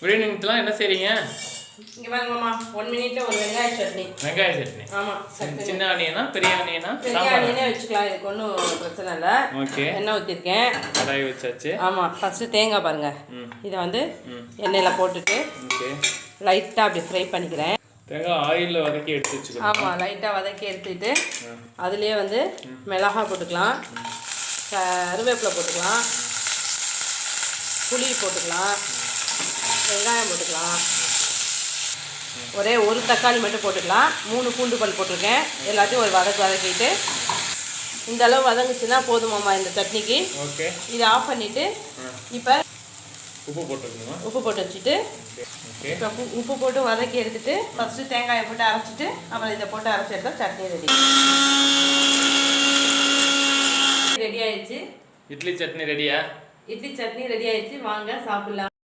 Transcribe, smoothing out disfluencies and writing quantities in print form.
பிரியாணிக்குலாம் என்ன செய்றீங்க? இங்க பாருங்க மாமா 1 மினிட்ல ஒரு வெங்காய சட்னி. வெங்காய சட்னி. ஆமா. சின்ன ஆனியனா பெரிய ஆனியனா? பெரிய ஆனியனே வச்சுக்கலாம். இதுக்கு ஒன்றும் பிரச்சனை இல்லை. ஓகே. எண்ணெய் ஊற்றிருக்கேன். கடாய் வச்சாச்சு. ஆமாம். ஃபஸ்ட்டு தேங்காய் பாருங்க. இதை வந்து எண்ணெயில் போட்டுட்டு ஓகே லைட்டாக அப்படி ஃப்ரை பண்ணிக்கிறேன். தேங்காய் ஆயிலில் வதக்கி எடுத்து வச்சுக்கலாம். ஆமாம். லைட்டாக வதக்கி எடுத்துக்கிட்டு அதுலேயே வந்து மிளகாய் போட்டுக்கலாம், கருவேப்பிலை போட்டுக்கலாம், புளி போட்டுக்கலாம், வெங்காயம் போட்டுக்கலாம், ஒரே ஒரு தக்காளி மட்டும் போட்டுக்கலாம், 3 பூண்டு பல் போட்டிருக்கேன். எல்லாத்தையும் ஒரு வதக்கிட்டு இந்த அளவு வதங்குச்சுன்னா போதுமாம்மா இந்த சட்னிக்கு. ஓகே. இதை ஆஃப் பண்ணிவிட்டு இப்போ உப்பு போட்டுக்கணுமா? உப்பு போட்டு வச்சுட்டு இப்போ உப்பு போட்டு வதக்கி எடுத்துட்டு ஃபஸ்ட்டு தேங்காயை போட்டு அரைச்சிட்டு அப்புறம் இதை போட்டு அரைச்சி எடுத்தால் சட்னி ரெடி ஆயிடுச்சு. இட்லி சட்னி ரெடியா? இட்லி சட்னி ரெடி ஆயிடுச்சு. வாங்க சாப்பிடலாம்.